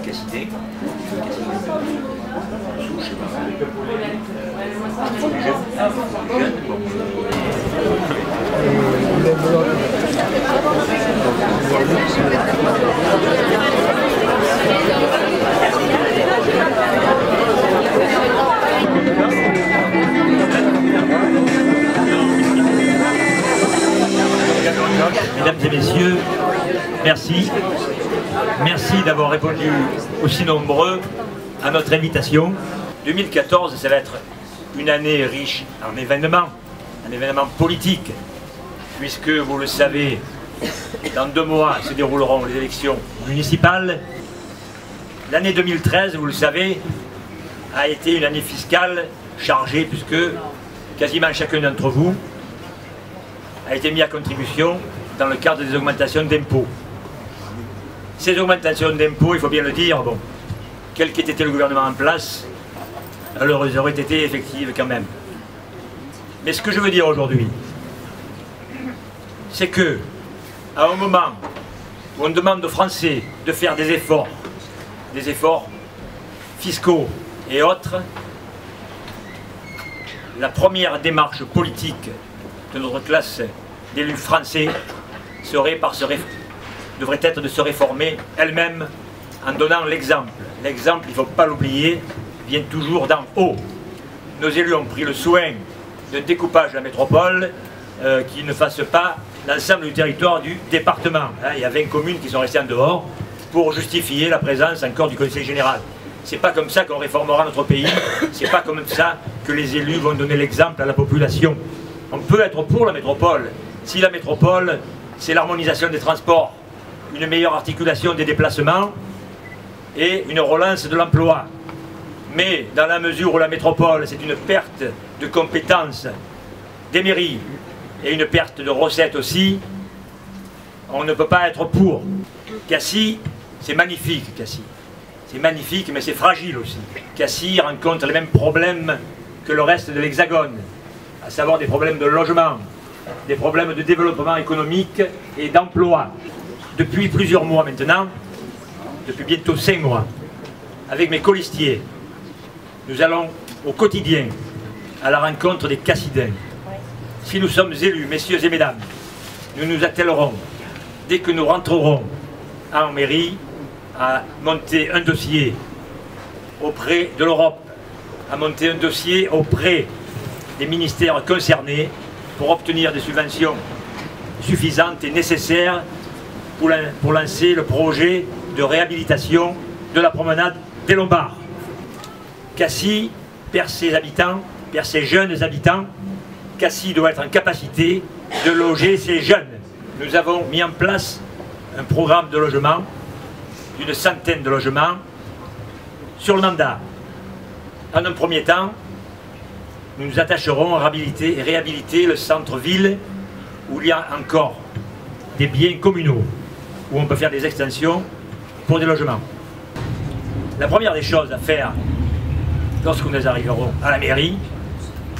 Cassidais. Mesdames et messieurs, merci. Merci d'avoir répondu aussi nombreux à notre invitation. 2014, ça va être une année riche en événements, un événement politique, puisque vous le savez, dans 2 mois se dérouleront les élections municipales. L'année 2013, vous le savez, a été une année fiscale chargée, puisque quasiment chacun d'entre vous a été mis à contribution dans le cadre des augmentations d'impôts. Ces augmentations d'impôts, il faut bien le dire, bon, quel qu'ait été le gouvernement en place, elles auraient été effectives quand même. Mais ce que je veux dire aujourd'hui, c'est que, à un moment où on demande aux Français de faire des efforts fiscaux et autres, la première démarche politique de notre classe d'élus français devrait être de se réformer elle-même en donnant l'exemple. L'exemple, il ne faut pas l'oublier, vient toujours d'en haut. Nos élus ont pris le soin d'un découpage de la métropole qui ne fasse pas l'ensemble du territoire du département. Il y a 20 communes qui sont restées en dehors pour justifier la présence encore du Conseil général. C'est pas comme ça qu'on réformera notre pays, c'est pas comme ça que les élus vont donner l'exemple à la population. On peut être pour la métropole, si la métropole, c'est l'harmonisation des transports, une meilleure articulation des déplacements et une relance de l'emploi. Mais dans la mesure où la métropole, c'est une perte de compétences des mairies et une perte de recettes aussi, on ne peut pas être pour. Cassis, c'est magnifique, Cassis. C'est magnifique, mais c'est fragile aussi. Cassis rencontre les mêmes problèmes que le reste de l'Hexagone, à savoir des problèmes de logement, des problèmes de développement économique et d'emploi. Depuis plusieurs mois maintenant, depuis bientôt 5 mois, avec mes colistiers, nous allons au quotidien à la rencontre des Cassidens. Si nous sommes élus, messieurs et mesdames, nous nous attellerons, dès que nous rentrerons en mairie, à monter un dossier auprès de l'Europe, à monter un dossier auprès des ministères concernés pour obtenir des subventions suffisantes et nécessaires pour lancer le projet de réhabilitation de la promenade des Lombards. Cassis perd ses habitants, perd ses jeunes habitants. Cassis doit être en capacité de loger ses jeunes. Nous avons mis en place un programme de logement d'une centaine de logements sur le mandat. En un premier temps, nous nous attacherons à réhabiliter le centre-ville où il y a encore des biens communaux, où on peut faire des extensions pour des logements. La première des choses à faire lorsque nous arriverons à la mairie,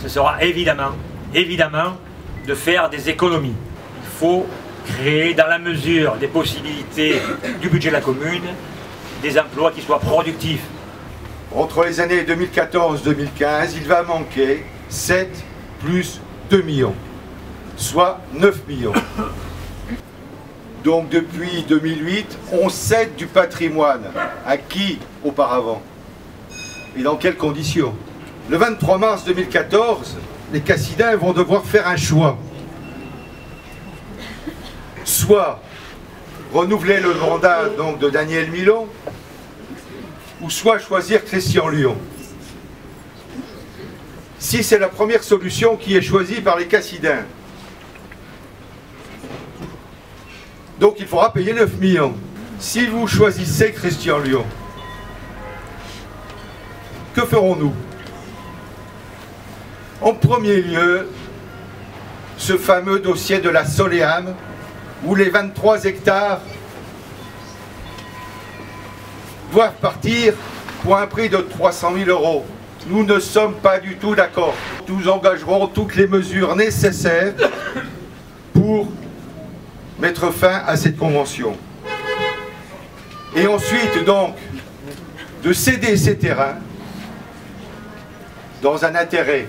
ce sera évidemment de faire des économies. Il faut créer, dans la mesure des possibilités du budget de la commune, des emplois qui soient productifs. Entre les années 2014-2015, il va manquer 7 plus 2 millions, soit 9 millions. Donc depuis 2008, on cède du patrimoine. À qui auparavant? Et dans quelles conditions? Le 23 mars 2014, les Cassidens vont devoir faire un choix. Soit renouveler le mandat donc, de Daniel Milon, ou soit choisir Christian Lyon. Si c'est la première solution qui est choisie par les Cassidens, donc il faudra payer 9 millions. Si vous choisissez Christian Lyon, que ferons-nous? En premier lieu, ce fameux dossier de la Soleam, où les 23 hectares doivent partir pour un prix de 300 000 €. Nous ne sommes pas du tout d'accord. Nous engagerons toutes les mesures nécessaires pour mettre fin à cette convention. Et ensuite, donc, de céder ces terrains dans un intérêt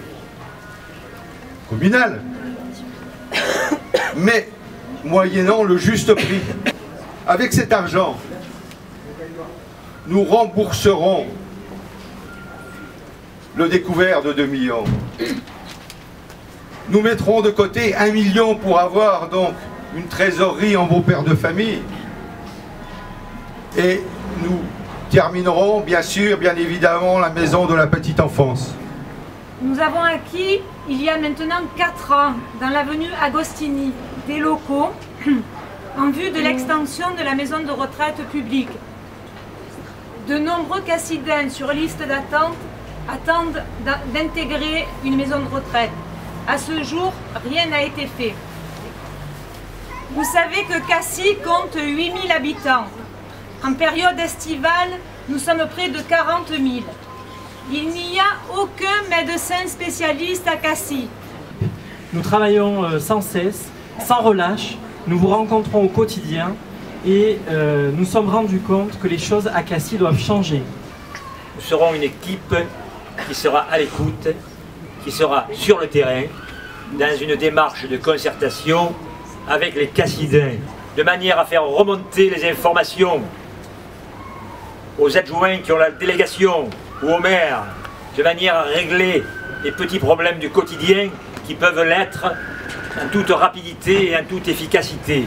communal, mais moyennant le juste prix. Avec cet argent, nous rembourserons le découvert de 2 millions. Nous mettrons de côté 1 million pour avoir donc une trésorerie en beau père de famille. Et nous terminerons, bien sûr, bien évidemment, la maison de la petite enfance. Nous avons acquis, il y a maintenant 4 ans, dans l'avenue Agostini, des locaux en vue de l'extension de la maison de retraite publique. De nombreux Cassidens sur liste d'attente attendent d'intégrer une maison de retraite. À ce jour, rien n'a été fait. Vous savez que Cassis compte 8000 habitants. En période estivale, nous sommes près de 40 000. Il n'y a aucun médecin spécialiste à Cassis. Nous travaillons sans cesse, sans relâche, nous vous rencontrons au quotidien et nous sommes rendus compte que les choses à Cassis doivent changer. Nous serons une équipe qui sera à l'écoute, qui sera sur le terrain, dans une démarche de concertation avec les Cassidens, de manière à faire remonter les informations aux adjoints qui ont la délégation ou aux maires, de manière à régler les petits problèmes du quotidien qui peuvent l'être en toute rapidité et en toute efficacité.